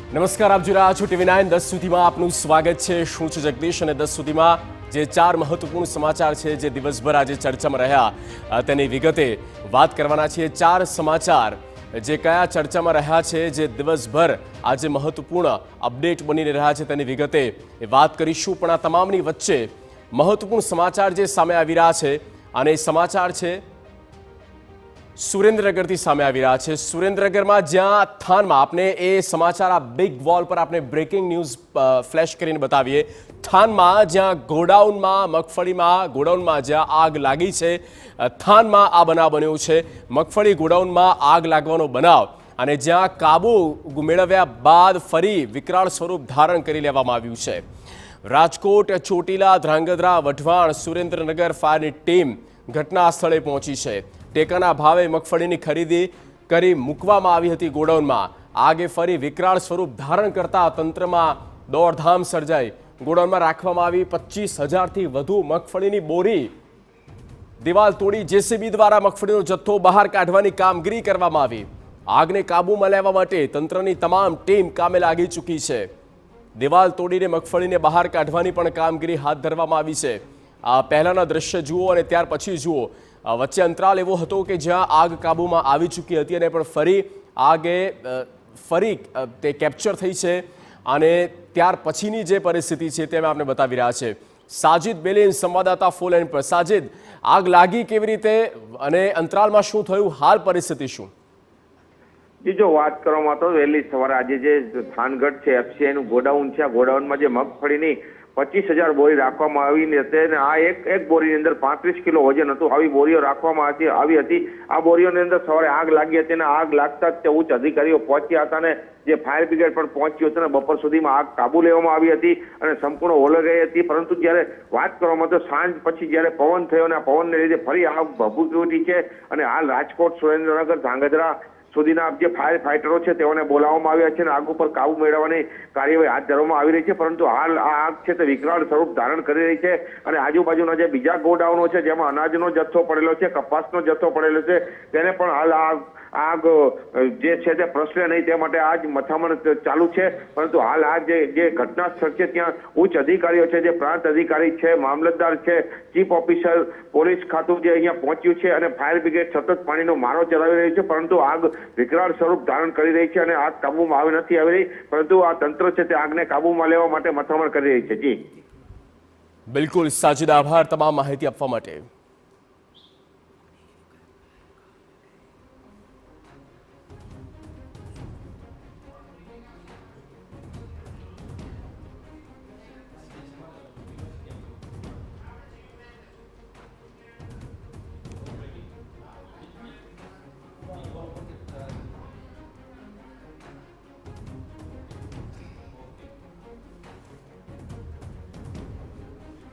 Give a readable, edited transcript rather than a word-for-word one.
નમસ્કાર, આપ જોઈ રહ્યા છો TV9 10 સુધીમાં આપનું સ્વાગત છે। શું છે જગદીશ, અને 10 સુધીમાં જે 4 મહત્વપૂર્ણ સમાચાર છે જે દિવસભર આજે ચર્ચામાં રહ્યા તેની વિગતે વાત કરવાના છીએ। 4 સમાચાર જે કયા ચર્ચામાં રહ્યા છે, જે દિવસભર આજે મહત્વપૂર્ણ અપડેટ બની રહ્યા છે તેની વિગતે વાત કરીશું। પણ આ તમામની વચ્ચે મહત્વપૂર્ણ સમાચાર જે સામે આવી રહ્યા છે, અને એ સમાચાર છે સુરેન્દ્રનગરથી સામે આવી રહ્યા છે। સુરેન્દ્રનગરમાં જ્યાં થાનમાં આપણે એ સમાચાર આ બિગ વોલ પર આપણે બ્રેકિંગ ન્યૂઝ ફ્લેશ કરીને બતાવીએ। થાનમાં જ્યાં ગોડાઉનમાં જ્યાં આગ લાગી છે, થાનમાં આ બનાવ બન્યો છે। મગફળી ગોડાઉનમાં આગ લાગવાનો બનાવ, અને જ્યાં કાબુ મેળવ્યા બાદ ફરી વિકરાળ સ્વરૂપ ધારણ કરી લેવામાં આવ્યું છે। રાજકોટ, ચોટીલા, ધ્રાંગધ્રા, વઢવાણ, સુરેન્દ્રનગર ફાયરની ટીમ ઘટના સ્થળે પહોંચી છે। ટેકાના ભાવે મગફળીની ખરીદી કરી મૂકવામાં આવી હતી ગોડાઉનમાં। આગે ફરી વિકરાળ સ્વરૂપ ધારણ કરતા તંત્રમાં દોડધામ સર્જાઈ। ગોડાઉનમાં રાખવામાં આવી 25,000થી વધુ મગફળીની બોરી। દિવાલ તોડી જેસીબી દ્વારા મગફળીનો જથ્થો બહાર કાઢવાની કામગીરી કરવામાં આવી। આગને કાબૂમાં લેવા માટે તંત્રની તમામ ટીમ કામે લાગી ચૂકી છે। દિવાલ તોડીને મગફળીને બહાર કાઢવાની પણ કામગીરી હાથ ધરવામાં આવી છે। આ પહેલાના દ્રશ્ય જુઓ અને ત્યાર પછી જુઓ। વચ્ચે અંતરાલ એવો હતો કે જ્યાં આગ કાબૂમાં આવી ચૂકી હતી, અને પણ ફરી તે કેપ્ચર થઈ છે, અને ત્યાર પછીની જે પરિસ્થિતિ છે તે આપણે બતાવી રહ્યા છે। સાજિદ બેલીન સંવાદદાતા ફોન લાઈન પર। સાજિદ, આગ લાગી કેવી રીતે, અને અંતરાલમાં શું થયું, હાલ પરિસ્થિતિ શું? જો વાત કરવામાં તો વહેલી સવારે આજે જે થાનગઢ છે FCI નું ગોડાઉન છે, આ ગોડાઉનમાં જે મગફળીની 25,000 બોરી રાખવામાં આવી હતી, અને આ એક બોરીની અંદર 35 કિલો વજન હતું। આવી બોરીઓ રાખવામાં આવી હતી। આ બોરીઓની અંદર સવારે આગ લાગી હતી, અને આગ લાગતા જ ઉચ્ચ અધિકારીઓ પહોંચ્યા હતા, અને જે ફાયર બ્રિગેડ પણ પહોંચ્યું હતું, અને બપોર સુધીમાં આગ કાબુ લેવામાં આવી હતી અને સંપૂર્ણ ઓલવાઈ ગઈ હતી। પરંતુ જ્યારે વાત કરવામાં તો સાંજ પછી જ્યારે પવન થયો, અને આ પવનને લીધે ફરી આગ ભભૂકી ઉઠી છે, અને હાલ રાજકોટ, સુરેન્દ્રનગર, ધ્રાંગધ્રા સુધીના જે ફાયર ફાઈટરો છે તેઓને બોલાવવામાં આવ્યા છે, અને આગ ઉપર કાબુ મેળવવાની કાર્યવાહી હાથ ધરવામાં આવી રહી છે। પરંતુ હાલ આ આગ છે તે વિકરાળ સ્વરૂપ ધારણ કરી રહી છે, અને આજુબાજુના જે બીજા ગોડાઉનો છે જેમાં અનાજનો જથ્થો પડેલો છે, કપાસનો જથ્થો પડેલો છે, તેને પણ હાલ આગ જે છે તે પ્રસરે નહીં તે માટે આજ મથામણ ચાલુ છે। પરંતુ હાલ આ જે ઘટના સ્થળ છે ત્યાં ઉચ્ચ અધિકારીઓ છે, જે પ્રાંત અધિકારી છે, મામલતદાર છે, ચીફ ઓફિસર, પોલીસ ખાતું જે અહીંયા પહોંચ્યું છે, અને ફાયર બ્રિગેડ સતત પાણીનો મારો ચલાવી રહ્યું છે। પરંતુ આગ વિકરાળ સ્વરૂપ ધારણ કરી રહી છે, અને આગ કાબુમાં આવી નથી આવી રહી, પરંતુ આ તંત્ર છે તે આગને કાબુમાં લેવા માટે મથામણ કરી રહી છે। જી બિલકુલ સાજિદ, આભાર તમામ માહિતી આપવા માટે।